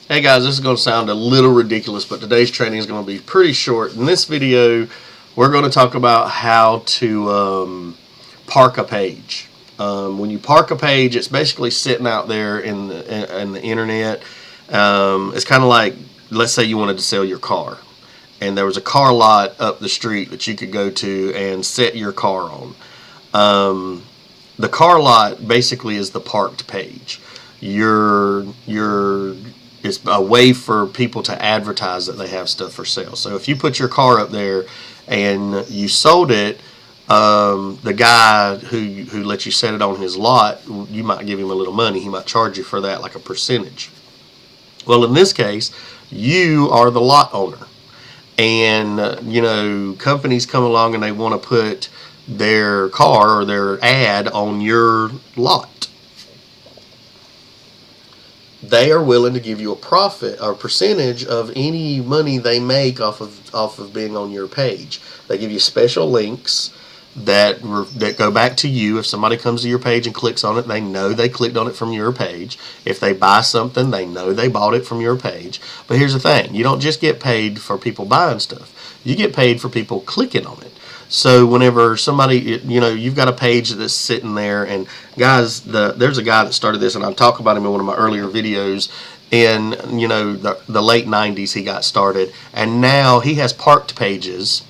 Hey guys, this is going to sound a little ridiculous, but today's training is going to be pretty short. In this video, we're going to talk about how to park a page. When you park a page, it's basically sitting out there in the internet. It's kind of like, let's say you wanted to sell your car, and there was a car lot up the street that you could go to and set your car on. The car lot basically is the parked page. It's a way for people to advertise that they have stuff for sale. So if you put your car up there and you sold it, the guy who lets you set it on his lot, you might give him a little money. He might charge you for that, like a percentage. Well, in this case, you are the lot owner, and companies come along and they want to put their car or their ad on your lot. They are willing to give you a profit or percentage of any money they make off of being on your page. They give you special links that go back to you. If somebody comes to your page and clicks on it, they know they clicked on it from your page. If they buy something, they know they bought it from your page. But here's the thing: you don't just get paid for people buying stuff. You get paid for people clicking on it. So whenever somebody, you've got a page that's sitting there, and guys, there's a guy that started this, and I'll talk about him in one of my earlier videos. In the late 90s, he got started, and now he has parked pages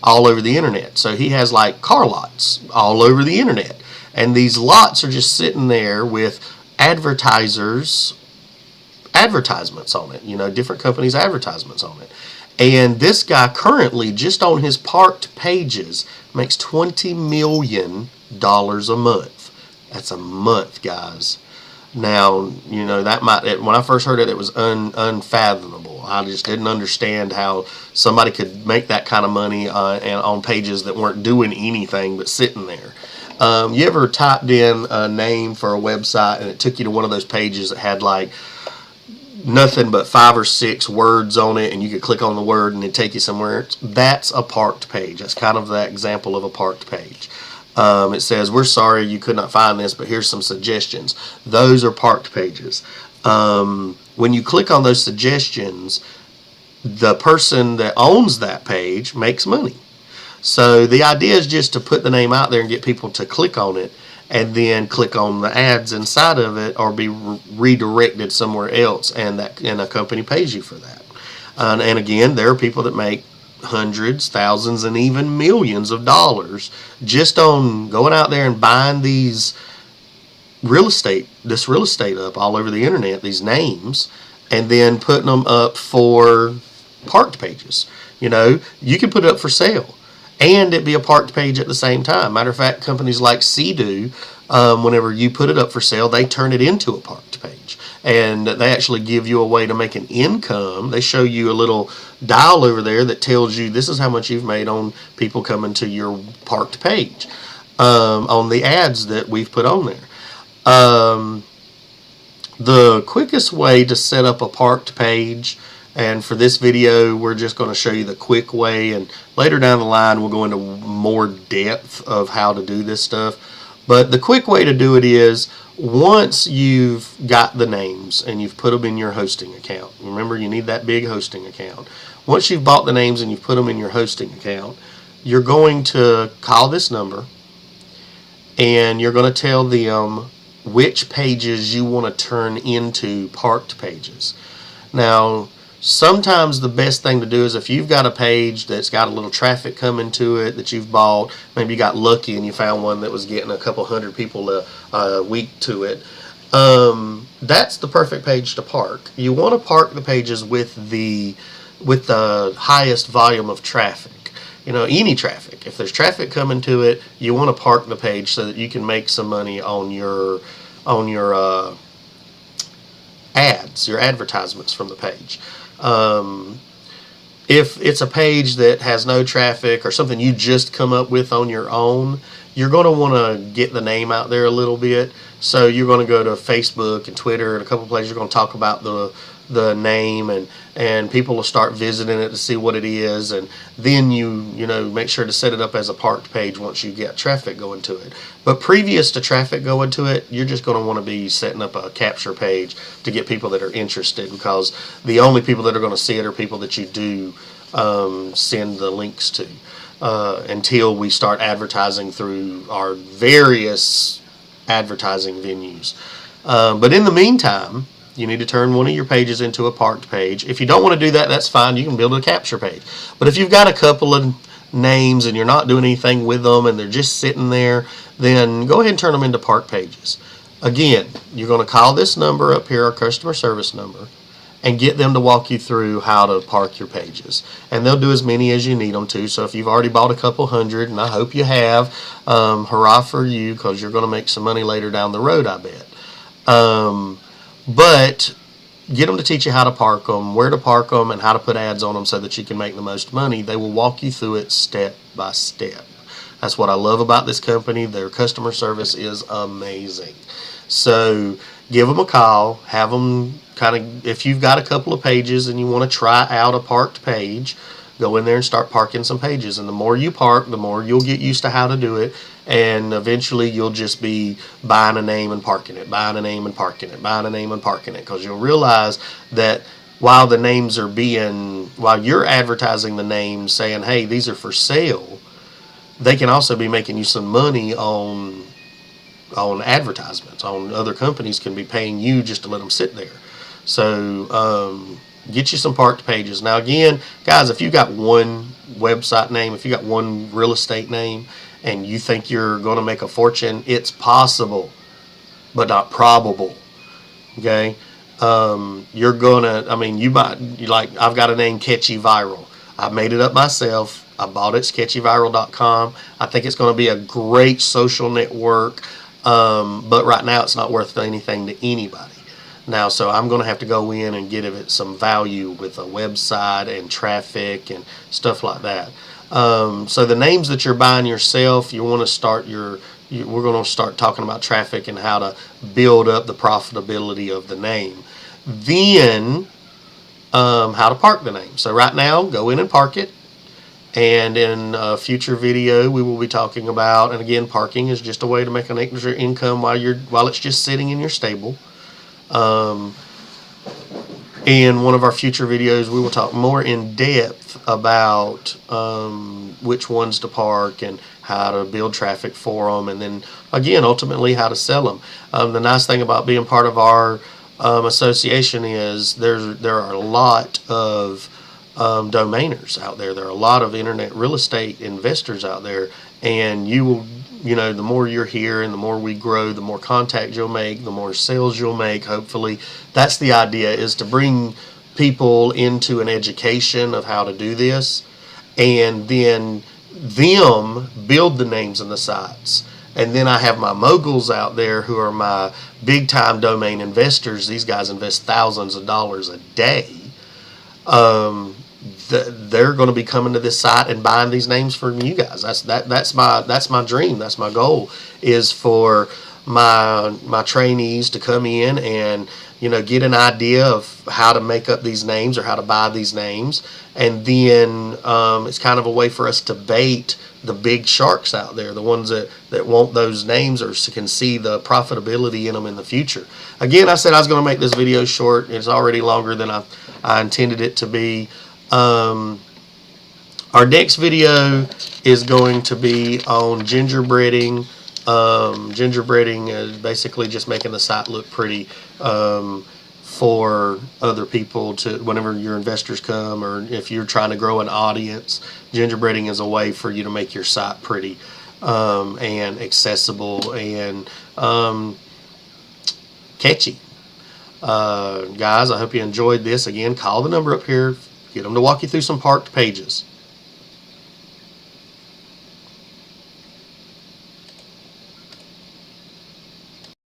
all over the internet. So he has like car lots all over the internet, and these lots are just sitting there with advertisements on it. Different companies' advertisements on it. And this guy currently, just on his parked pages, makes $20 million a month. That's a month, guys. Now, that when I first heard it, it was unfathomable. I just didn't understand how somebody could make that kind of money on pages that weren't doing anything but sitting there. You ever typed in a name for a website and it took you to one of those pages that had like nothing but 5 or 6 words on it, and you could click on the word and it'd take you somewhere? That's a parked page. That's kind of the example of a parked page. It says, "We're sorry you could not find this, but here's some suggestions." Those are parked pages. When you click on those suggestions, the person that owns that page makes money. So the idea is just to put the name out there and get people to click on it, and then click on the ads inside of it, or be redirected somewhere else, and a company pays you for that. And again, there are people that make hundreds, thousands, and even millions of dollars just on going out there and buying this real estate up all over the internet, these names, and then putting them up for parked pages. You can put it up for sale, and it be a parked page at the same time. Matter of fact, companies like Sea-Doo, whenever you put it up for sale, they turn it into a parked page. And they actually give you a way to make an income. They show you a little dial over there that tells you this is how much you've made on people coming to your parked page, on the ads that we've put on there. The quickest way to set up a parked page, and for this video, we're just going to show you the quick way, and later down the line, we'll go into more depth of how to do this stuff. But the quick way to do it is, once you've got the names and you've put them in your hosting account, remember you need that big hosting account. Once you've bought the names and you've put them in your hosting account, you're going to call this number, and you're going to tell them which pages you want to turn into parked pages. Now, sometimes the best thing to do is, if you've got a page that's got a little traffic coming to it that you've bought, maybe you got lucky and you found one that was getting a couple hundred people a week to it, that's the perfect page to park. You want to park the pages with the highest volume of traffic. Any traffic. If there's traffic coming to it, you want to park the page so that you can make some money on your ads, your advertisements from the page. If it's a page that has no traffic or something you just come up with on your own, you're going to want to get the name out there a little bit. So you're going to go to Facebook and Twitter and a couple of places. You're going to talk about the name, and people will start visiting it to see what it is, and then you know, make sure to set it up as a parked page once you get traffic going to it. But previous to traffic going to it, you're just going to want to be setting up a capture page to get people that are interested, because the only people that are going to see it are people that you do send the links to, until we start advertising through our various advertising venues. But in the meantime, you need to turn one of your pages into a parked page. If you don't want to do that, that's fine. You can build a capture page. But if you've got a couple of names and you're not doing anything with them and they're just sitting there, then go ahead and turn them into parked pages. Again, you're going to call this number up here, our customer service number, and get them to walk you through how to park your pages. And they'll do as many as you need them to. So if you've already bought a couple hundred, and I hope you have, hurrah for you, because you're going to make some money later down the road, I bet. But get them to teach you how to park them, where to park them, and how to put ads on them so that you can make the most money. They will walk you through it step by step. That's what I love about this company. Their customer service is amazing. So give them a call. Have them kind of, if you've got a couple of pages and you want to try out a parked page, go in there and start parking some pages. And the more you park, the more you'll get used to how to do it. And eventually you'll just be buying a name and parking it, buying a name and parking it, buying a name and parking it. Because you'll realize that while the names are while you're advertising the names saying, hey, these are for sale, they can also be making you some money on advertisements. On other companies can be paying you just to let them sit there. So get you some parked pages. Now again, guys, if you got one website name, if you got one real estate name, and you think you're going to make a fortune, it's possible, but not probable. Okay, you're gonna. I mean, I've got a name, Catchy Viral. I made it up myself. I bought it. It's catchyviral.com. I think it's going to be a great social network, but right now it's not worth anything to anybody. Now, so I'm going to have to go in and give it some value with a website and traffic and stuff like that. So the names that you're buying yourself, you want to start we're going to start talking about traffic and how to build up the profitability of the name. Then, how to park the name. So right now, go in and park it. And in a future video, we will be talking about, and again, parking is just a way to make an extra income while it's just sitting in your stable. In one of our future videos, we will talk more in depth about which ones to park and how to build traffic for them, and then again, ultimately, how to sell them. The nice thing about being part of our association is there are a lot of domainers out there. There are a lot of internet real estate investors out there, and the more you're here and the more we grow, the more contact you'll make, the more sales you'll make, hopefully. That's the idea, is to bring people into an education of how to do this, and then them build the names and the sites. And then I have my moguls out there who are my big time domain investors. These guys invest thousands of dollars a day. They're going to be coming to this site and buying these names from you guys. That's my dream. That's my goal, is for my trainees to come in and get an idea of how to make up these names or how to buy these names, and then it's kind of a way for us to bait the big sharks out there, the ones that want those names or can see the profitability in them in the future. Again, I said I was going to make this video short. It's already longer than I intended it to be. Our next video is going to be on gingerbreading. Gingerbreading is basically just making the site look pretty for other people to, whenever your investors come, or if you're trying to grow an audience. Gingerbreading is a way for you to make your site pretty and accessible and catchy. Guys, I hope you enjoyed this. Again, call the number up here. Get them to walk you through some parked pages.